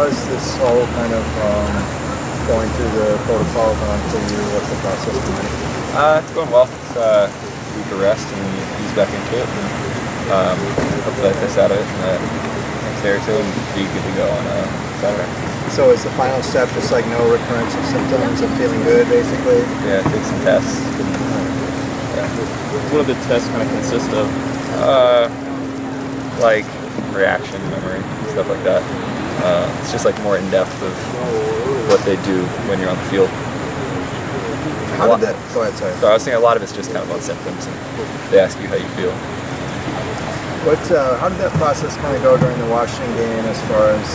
How is this all kind of going through the protocols for you? What's the process like? It's going well. It's a week of rest and he's back into it. And, hopefully I piss out of it in the next day or two and be good to go on Saturday. So is the final step just like no recurrence of symptoms and feeling good, basically? Yeah, take some tests. Yeah. What do the tests kind of consist of? Like reaction, memory, stuff like that. It's just like more in depth of what they do when you're on the field. How did that? Go ahead, sorry. So I was thinking a lot of it's just kind of about symptoms, and they ask you how you feel. How did that process kind of go during the Washington game? As far as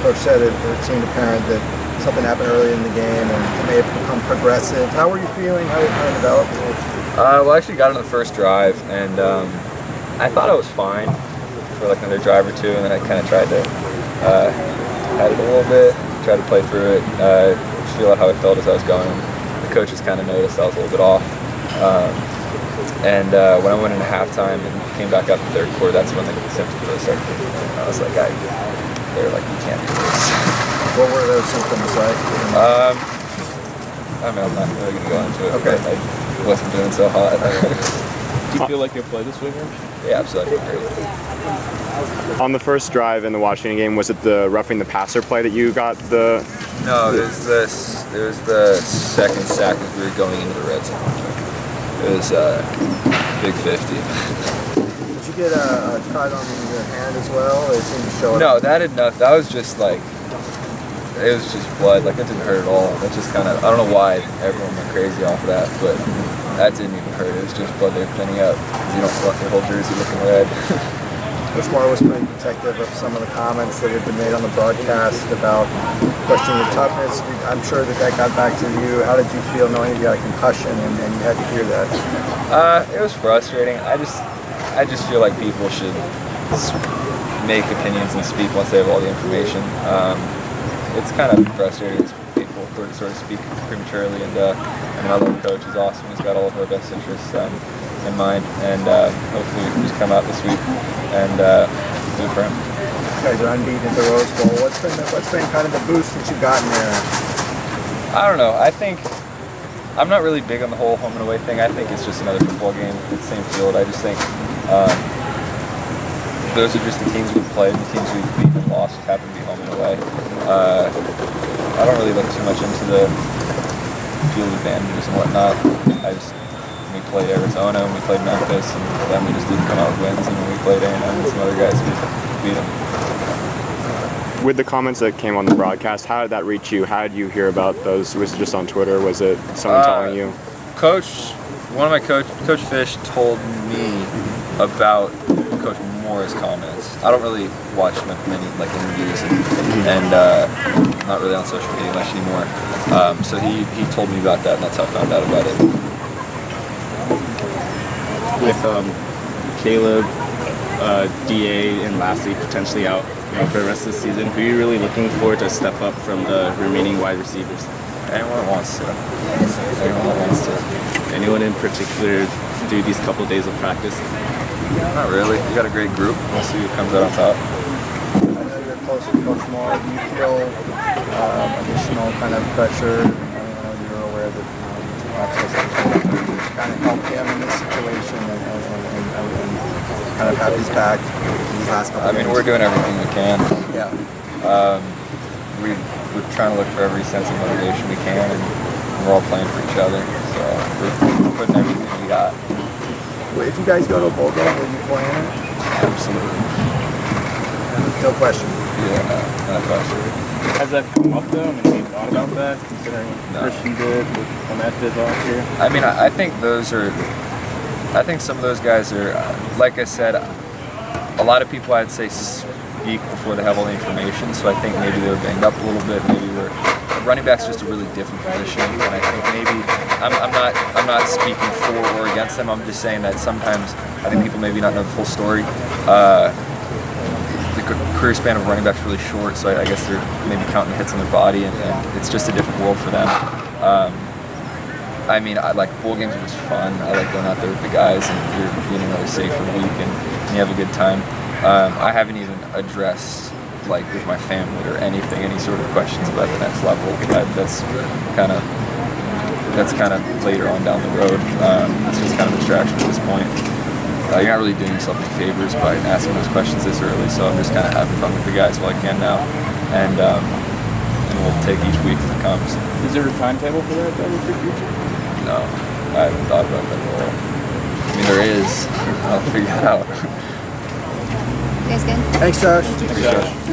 Coach said, it seemed apparent that something happened early in the game and it may have become progressive. How were you feeling? How did it kind of develop? Well, I actually got on the first drive, and I thought I was fine for like another drive or two, and then I kind of tried to hide it a little bit, tried to play through it, feel out how I felt as I was going. The coaches kind of noticed I was a little bit off. And when I went into halftime and came back out in the third quarter, that's when the symptoms really started kicking in. I was like, they were like, you can't do this. What were those symptoms like? I mean, I'm not really going to go into it, okay. But I wasn't doing so hot. Do you feel like you'll play this weekend? Yeah, absolutely. Great. On the first drive in the Washington game, was it the roughing the passer play that you got the? No, it was the second sack as we were going into the red zone. It was big 50. Did you get a cut on your hand as well? It seemed to show. No, that didn't. That was just like, it was just blood. Like it didn't hurt at all. It just kind of, I don't know why everyone went crazy off of that, but that didn't even hurt. It was just blood they were cleaning up. You don't want your whole jersey looking red. Coach Moore was pretty protective of some of the comments that had been made on the broadcast about questioning your toughness. I'm sure that got back to you. How did you feel knowing you got a concussion and you had to hear that? It was frustrating. I just feel like people should make opinions and speak once they have all the information. It's kind of frustrating as people sort of speak prematurely. And I mean, I love the coach. He's awesome. He's got all of our best interests in mind, and hopefully we can just come out this week and do it for him. You guys are unbeaten at the Rose Bowl. What's been kind of the boost that you've gotten there? I don't know. I think I'm not really big on the whole home and away thing. I think it's just another football game with the same field. I just think those are just the teams we've played, the teams we've beaten and lost happen to be home and away. I don't really look too much into the field advantages and whatnot. We played Arizona and we played Memphis, and then we just didn't come out with wins. And when we played A&M and some other guys, we beat them. With the comments that came on the broadcast, how did that reach you? How did you hear about those? Was it just on Twitter? Was it someone telling you? Coach Fish told me about Coach Moore's comments. I don't really watch many like interviews and not really on social media much anymore. So he told me about that, and that's how I found out about it. With Caleb, DA, and Lassie potentially out, for the rest of the season, who are you really looking forward to step up from the remaining wide receivers? Anyone that wants to. Anyone that wants to. Anyone in particular through these couple days of practice? Not really. You got a great group. We'll see who comes out on top. I know you're close with Coach Moore. Do you feel additional kind of pressure? You're aware that kind of help him in this situation and kind of have his back these last couple I mean, we're doing everything we can. Yeah. We're trying to look for every sense of motivation we can, and we're all playing for each other. So we're putting everything we got. Well, if you guys go to a bowl game, will you play in it? Absolutely. No question. Yeah, no question. Has that come up though? I mean, have you thought about that, considering what Christian did, what Clement did last year? I mean, I think some of those guys are, like I said, a lot of people I'd say speak before they have all the information, so I think maybe they were banged up a little bit, maybe running back's just a really different position, and I think maybe, I'm not speaking for or against them, I'm just saying that sometimes I think people maybe not know the full story. The career span of running back's really short, so I guess they're maybe counting hits on their body, and it's just a different world for them. I mean, I like bowl games are just fun. I like going out there with the guys, and you're feeling really safe for a week, and you have a good time. I haven't even addressed like with my family or anything, any sort of questions about the next level. That's kind of later on down the road. It's just kind of a distraction at this point. You're not really doing yourself any favors by asking those questions this early, so I'm just kind of having fun with the guys while I can now, and we'll take each week as it comes. Is there a timetable for that in the future? No, I haven't thought about that at all. I mean, there is. I'll figure it out. You guys good? Thanks, Josh. Thanks, Josh.